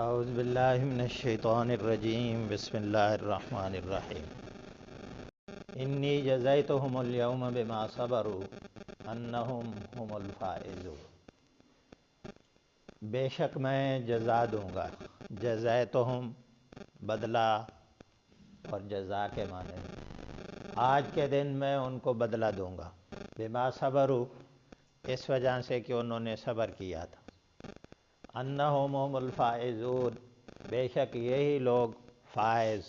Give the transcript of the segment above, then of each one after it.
اعوذ باللہ من الشیطان الرجیم بسم اللہ الرحمن الرحیم انی جزیتہم اليوم بما صبروا انہم هم الفائزون۔ بے شک میں جزا دوں گا، جزیتہم بدلہ اور جزا کے معنی آج کے دن میں ان کو بدلہ دوں گا، بما صبروا اس وجہ سے کہ انہوں نے صبر کیا تھا، انہم هم الفائزون بے شک یہی لوگ فائز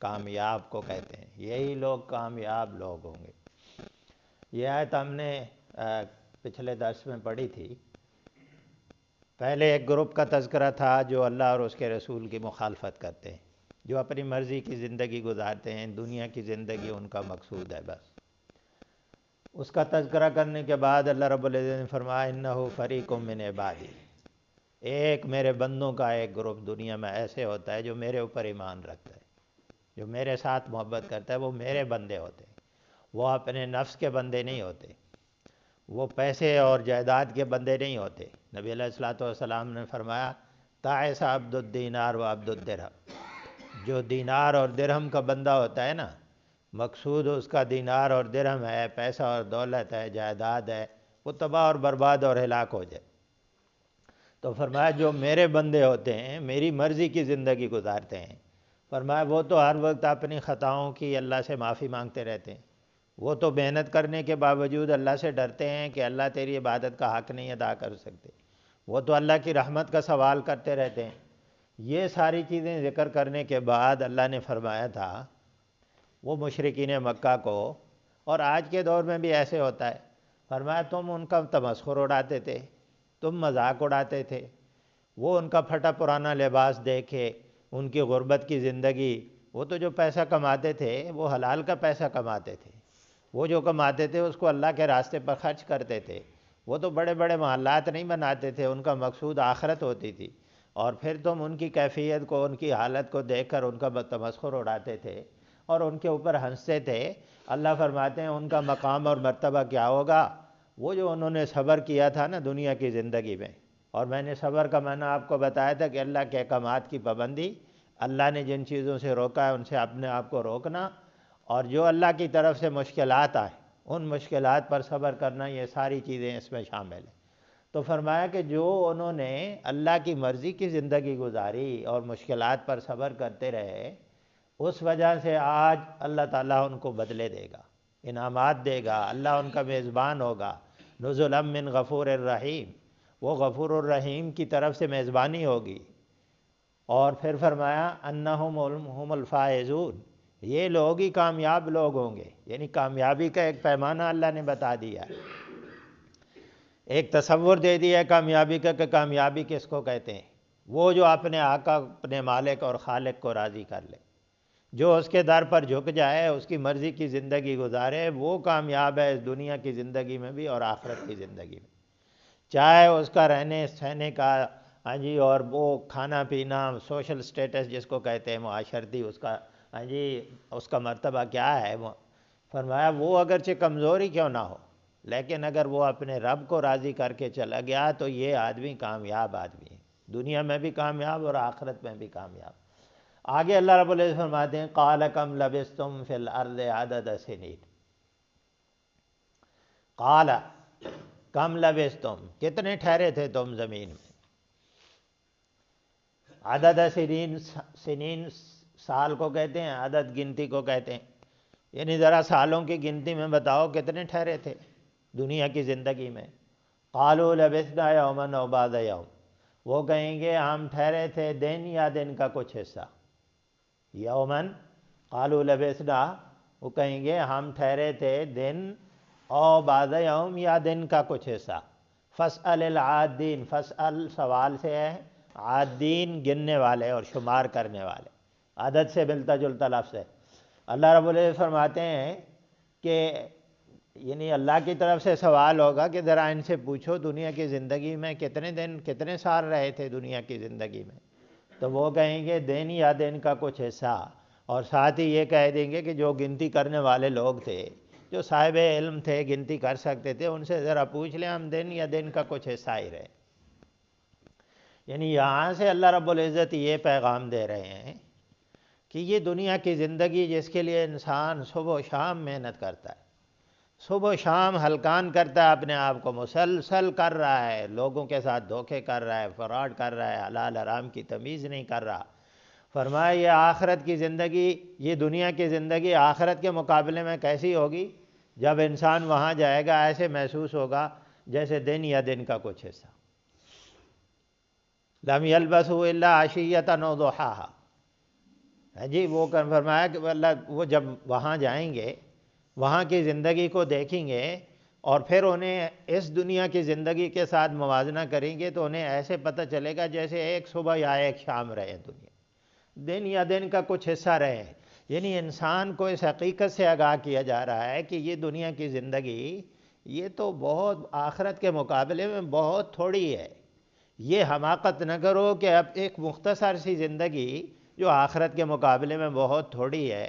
کامیاب کو کہتے ہیں، یہی لوگ کامیاب لوگ ہوں گے۔ یہ آیت ہم نے پچھلے درس میں پڑھی تھی۔ پہلے ایک گروپ کا تذکرہ تھا جو اللہ اور اس کے رسول کی مخالفت کرتے ہیں، جو اپنی مرضی کی زندگی گزارتے ہیں، دنیا کی زندگی ان کا مقصود ہے بس۔ اس کا تذکرہ کرنے کے بعد اللہ رب العزت نے فرمایا انہ فریق من عبادی، ایک میرے بندوں کا ایک گروپ دنیا میں ایسے ہوتا ہے جو میرے اوپر ایمان رکھتا ہے، جو میرے ساتھ محبت کرتا ہے، وہ میرے بندے ہوتے ہیں، وہ اپنے نفس کے بندے نہیں ہوتے، وہ پیسے اور جائیداد کے بندے نہیں ہوتے۔ نبی علیہ الصلوۃ والسلام نے فرمایا تعس عبد الدینار و عبد الدرہم، جو دینار اور درہم کا بندہ ہوتا ہے نا، مقصود اس کا دینار اور درہم ہے، پیسہ اور دولت ہے، جائیداد ہے، وہ تباہ اور برباد اور ہلاک ہو جائے۔ تو فرمایا جو میرے بندے ہوتے ہیں، میری مرضی کی زندگی گزارتے ہیں، فرمایا وہ تو ہر وقت اپنی خطاؤں کی اللہ سے معافی مانگتے رہتے ہیں، وہ تو محنت کرنے کے باوجود اللہ سے ڈرتے ہیں کہ اللہ تیری عبادت کا حق نہیں ادا کر سکتے، وہ تو اللہ کی رحمت کا سوال کرتے رہتے ہیں۔ یہ ساری چیزیں ذکر کرنے کے بعد اللہ نے فرمایا تھا وہ مشرکین مکہ کو، اور آج کے دور میں بھی ایسے ہوتا ہے، فرمایا تم ان کا تمسخر اڑاتے تھے، تم مذاق اڑاتے تھے، وہ ان کا پھٹا پرانا لباس دیکھے، ان کی غربت کی زندگی، وہ تو جو پیسہ کماتے تھے وہ حلال کا پیسہ کماتے تھے، وہ جو کماتے تھے اس کو اللہ کے راستے پر خرچ کرتے تھے، وہ تو بڑے بڑے محلات نہیں بناتے تھے، ان کا مقصود آخرت ہوتی تھی، اور پھر تم ان کی کیفیت کو، ان کی حالت کو دیکھ کر ان کا تمسخر اڑاتے تھے اور ان کے اوپر ہنستے تھے۔ اللہ فرماتے ہیں ان کا مقام اور مرتبہ کیا ہوگا، وہ جو انہوں نے صبر کیا تھا نا دنیا کی زندگی میں، اور میں نے صبر کا معنی آپ کو بتایا تھا کہ اللہ کے احکامات کی پابندی، اللہ نے جن چیزوں سے روکا ہے ان سے اپنے آپ کو روکنا، اور جو اللہ کی طرف سے مشکلات آئیں ان مشکلات پر صبر کرنا، یہ ساری چیزیں اس میں شامل ہیں۔ تو فرمایا کہ جو انہوں نے اللہ کی مرضی کی زندگی گزاری اور مشکلات پر صبر کرتے رہے، اس وجہ سے آج اللہ تعالیٰ ان کو بدلے دے گا، انعامات دے گا، اللہ ان کا میزبان ہوگا، نزلا من غفور الرحیم، وہ غفور الرحیم کی طرف سے میزبانی ہوگی۔ اور پھر فرمایا انہم هم الفائزون، یہ لوگ ہی کامیاب لوگ ہوں گے، یعنی کامیابی کا ایک پیمانہ اللہ نے بتا دیا ہے، ایک تصور دے دیا ہے کامیابی کا کہ کامیابی کس کو کہتے ہیں، وہ جو اپنے آقا، اپنے مالک اور خالق کو راضی کر لے، جو اس کے در پر جھک جائے، اس کی مرضی کی زندگی گزارے، وہ کامیاب ہے اس دنیا کی زندگی میں بھی اور آخرت کی زندگی میں، چاہے اس کا رہنے سہنے کا، ہاں جی، اور وہ کھانا پینا، سوشل سٹیٹس جس کو کہتے ہیں، معاشرتی اس کا، ہاں جی، اس کا مرتبہ کیا ہے، فرمایا وہ اگرچہ کمزوری کیوں نہ ہو، لیکن اگر وہ اپنے رب کو راضی کر کے چلا گیا تو یہ آدمی کامیاب آدمی ہے، دنیا میں بھی کامیاب اور آخرت میں بھی کامیاب۔ آگے اللہ رب العزت فرماتے ہیں قال کم لبثتم فی الارض عدد سنین، قال کم لبثتم کتنے ٹھہرے تھے تم زمین میں، عدد سنین، سنین سال کو کہتے ہیں، عدد گنتی کو کہتے ہیں، یعنی ذرا سالوں کی گنتی میں بتاؤ کتنے ٹھہرے تھے دنیا کی زندگی میں۔ قالوا لبثنا یوما او بعض یوم، وہ کہیں گے ہم ٹھہرے تھے دن یا دن کا کچھ حصہ، یومن قالوا لبثنا، وہ کہیں گے ہم ٹھہرے تھے دن او بعض یوم یا دن کا کچھ حصہ۔ فاسأل العادین، فاسأل سوال سے ہے، عادین گننے والے اور شمار کرنے والے، عدد سے ملتا جلتا لفظ ہے۔ اللہ رب العزت فرماتے ہیں کہ یعنی اللہ کی طرف سے سوال ہوگا کہ ذرا ان سے پوچھو دنیا کی زندگی میں کتنے دن کتنے سال رہے تھے دنیا کی زندگی میں، تو وہ کہیں گے دن یا دن کا کچھ حصہ، اور ساتھ ہی یہ کہہ دیں گے کہ جو گنتی کرنے والے لوگ تھے، جو صاحب علم تھے، گنتی کر سکتے تھے، ان سے ذرا پوچھ لیں ہم دن یا دن کا کچھ حصہ ہی رہے۔ یعنی یہاں سے اللہ رب العزت یہ پیغام دے رہے ہیں کہ یہ دنیا کی زندگی جس کے لیے انسان صبح و شام محنت کرتا ہے، صبح و شام ہلکان کرتا ہے، اپنے آپ کو مسلسل کر رہا ہے، لوگوں کے ساتھ دھوکے کر رہا ہے، فراڈ کر رہا ہے، حلال حرام کی تمیز نہیں کر رہا، فرمایا یہ آخرت کی زندگی، یہ دنیا کی زندگی آخرت کے مقابلے میں کیسی ہوگی؟ جب انسان وہاں جائے گا ایسے محسوس ہوگا جیسے دن یا دن کا کچھ حصہ، لم یلبثوا الا عشیۃ او ضحاها۔ جی وہ فرمایا کہ اللہ وہ جب وہاں جائیں گے، وہاں کی زندگی کو دیکھیں گے اور پھر انہیں اس دنیا کی زندگی کے ساتھ موازنہ کریں گے تو انہیں ایسے پتہ چلے گا جیسے ایک صبح یا ایک شام رہے دنیا، دن یا دن کا کچھ حصہ رہے۔ یعنی انسان کو اس حقیقت سے آگاہ کیا جا رہا ہے کہ یہ دنیا کی زندگی یہ تو بہت آخرت کے مقابلے میں بہت تھوڑی ہے۔ یہ حماقت نہ کرو کہ اب ایک مختصر سی زندگی جو آخرت کے مقابلے میں بہت تھوڑی ہے،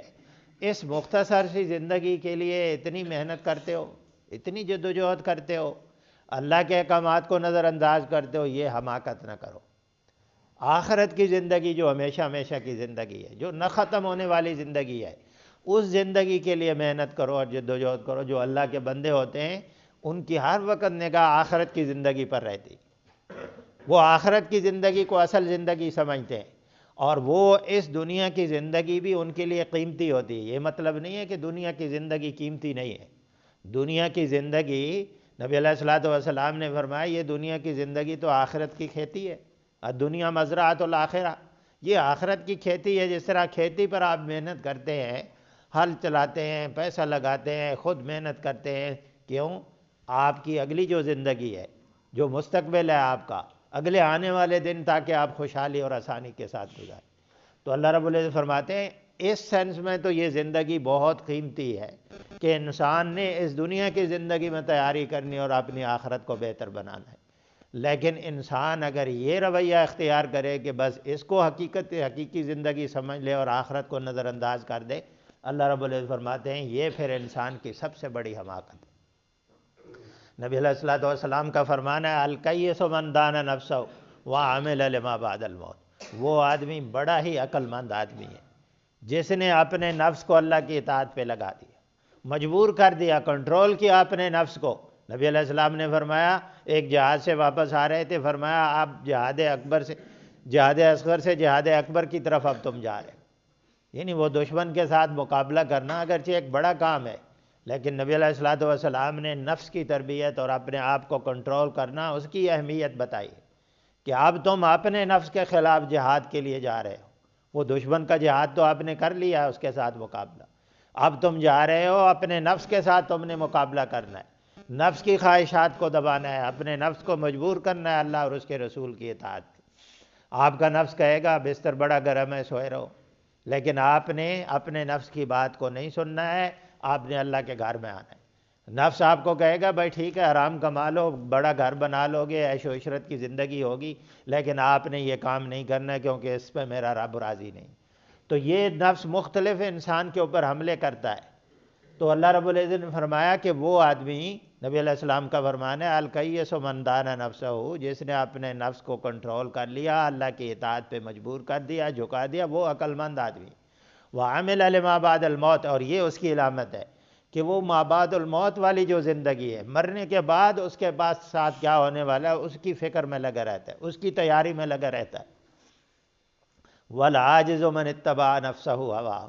اس مختصر سی زندگی کے لیے اتنی محنت کرتے ہو، اتنی جدوجہد کرتے ہو، اللہ کے احکامات کو نظر انداز کرتے ہو، یہ حماقت نہ کرو۔ آخرت کی زندگی جو ہمیشہ ہمیشہ کی زندگی ہے، جو نہ ختم ہونے والی زندگی ہے، اس زندگی کے لیے محنت کرو اور جدوجہد کرو۔ جو اللہ کے بندے ہوتے ہیں ان کی ہر وقت نگاہ آخرت کی زندگی پر رہتی، وہ آخرت کی زندگی کو اصل زندگی سمجھتے ہیں، اور وہ اس دنیا کی زندگی بھی ان کے لیے قیمتی ہوتی ہے۔ یہ مطلب نہیں ہے کہ دنیا کی زندگی قیمتی نہیں ہے، دنیا کی زندگی، نبی علیہ الصلوۃ والسلام نے فرمایا یہ دنیا کی زندگی تو آخرت کی کھیتی ہے، الدنیا مزرعۃ الآخرہ، یہ آخرت کی کھیتی ہے۔ جس طرح کھیتی پر آپ محنت کرتے ہیں، ہل چلاتے ہیں، پیسہ لگاتے ہیں، خود محنت کرتے ہیں، کیوں؟ آپ کی اگلی جو زندگی ہے، جو مستقبل ہے آپ کا، اگلے آنے والے دن، تاکہ آپ خوشحالی اور آسانی کے ساتھ گزاریں۔ تو اللہ رب العزت فرماتے ہیں اس سینس میں تو یہ زندگی بہت قیمتی ہے کہ انسان نے اس دنیا کی زندگی میں تیاری کرنی اور اپنی آخرت کو بہتر بنانا ہے۔ لیکن انسان اگر یہ رویہ اختیار کرے کہ بس اس کو حقیقی زندگی سمجھ لے اور آخرت کو نظر انداز کر دے، اللہ رب العزت فرماتے ہیں یہ پھر انسان کی سب سے بڑی حماقت ہے۔ نبی علیہ الصلوۃ والسلام کا فرمان ہے الکیس من دان نفسہ وعمل لما بعد الموت، وہ آدمی بڑا ہی عقل مند آدمی ہے جس نے اپنے نفس کو اللہ کی اطاعت پہ لگا دیا، مجبور کر دیا، کنٹرول کیا اپنے نفس کو۔ نبی علیہ السلام نے فرمایا ایک جہاد سے واپس آ رہے تھے، فرمایا آپ جہاد اصغر سے جہاد اکبر کی طرف اب تم جا رہے، یعنی وہ دشمن کے ساتھ مقابلہ کرنا اگرچہ ایک بڑا کام ہے، لیکن نبی علیہ الصلوۃ والسلام نے نفس کی تربیت اور اپنے آپ کو کنٹرول کرنا، اس کی اہمیت بتائی کہ اب تم اپنے نفس کے خلاف جہاد کے لیے جا رہے ہو۔ وہ دشمن کا جہاد تو آپ نے کر لیا ہے، اس کے ساتھ مقابلہ، اب تم جا رہے ہو اپنے نفس کے ساتھ تم نے مقابلہ کرنا ہے، نفس کی خواہشات کو دبانا ہے، اپنے نفس کو مجبور کرنا ہے اللہ اور اس کے رسول کی اطاعت کی۔ آپ کا نفس کہے گا بستر بڑا گرم ہے سوئے رہو، لیکن آپ نے اپنے نفس کی بات کو نہیں سننا ہے، آپ نے اللہ کے گھر میں آنا ہے۔ نفس آپ کو کہے گا بھائی ٹھیک ہے حرام کما لو، بڑا گھر بنا لو گے، عیش و عشرت کی زندگی ہوگی، لیکن آپ نے یہ کام نہیں کرنا ہے کیونکہ اس پہ میرا رب راضی نہیں۔ تو یہ نفس مختلف انسان کے اوپر حملے کرتا ہے۔ تو اللہ رب العزت نے فرمایا کہ وہ آدمی، نبی علیہ السلام کا فرمان ہے الکیس من دان نفسہ، جس نے اپنے نفس کو کنٹرول کر لیا، اللہ کی اطاعت پہ مجبور کر دیا، جھکا دیا، وہ عقل مند آدمی۔ وعمل لما بعد الموت، اور یہ اس کی علامت ہے کہ وہ ما بعد الموت والی جو زندگی ہے، مرنے کے بعد اس کے بعد ساتھ کیا ہونے والا ہے، اس کی فکر میں لگا رہتا ہے، اس کی تیاری میں لگا رہتا ہے۔ والعاجز من اتبع نفسہ ہواہ،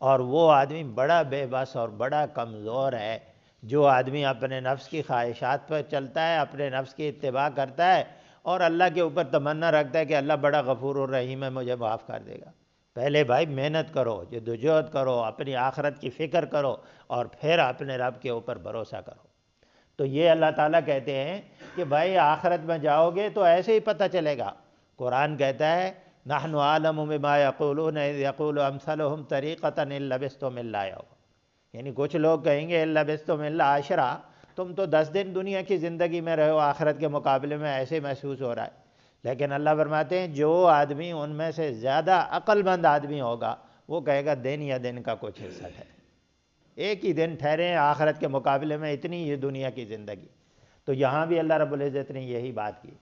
اور وہ آدمی بڑا بے بس اور بڑا کمزور ہے جو آدمی اپنے نفس کی خواہشات پر چلتا ہے، اپنے نفس کی اتباع کرتا ہے اور اللہ کے اوپر تمنا رکھتا ہے کہ اللہ بڑا غفور الرحیم ہے، مجھے معاف کر دے گا۔ پہلے بھائی محنت کرو، جدوجہد کرو، اپنی آخرت کی فکر کرو، اور پھر اپنے رب کے اوپر بھروسہ کرو۔ تو یہ اللہ تعالیٰ کہتے ہیں کہ بھائی آخرت میں جاؤ گے تو ایسے ہی پتہ چلے گا۔ قرآن کہتا ہے نحن عالم بما یقولون اذ یقول امثلهم طریقۃ ان لبثتم الا یوما، یعنی کچھ لوگ کہیں گے ان لبثتم الا عشرا، تم تو 10 دن دنیا کی زندگی میں رہے ہو، آخرت کے مقابلے میں ایسے محسوس ہو رہا ہے۔ لیکن اللہ فرماتے ہیں جو آدمی ان میں سے زیادہ عقل مند آدمی ہوگا وہ کہے گا دن یا دن کا کچھ حصہ ہے، ایک ہی دن ٹھہرے آخرت کے مقابلے میں اتنی یہ دنیا کی زندگی۔ تو یہاں بھی اللہ رب العزت نے یہی بات کی۔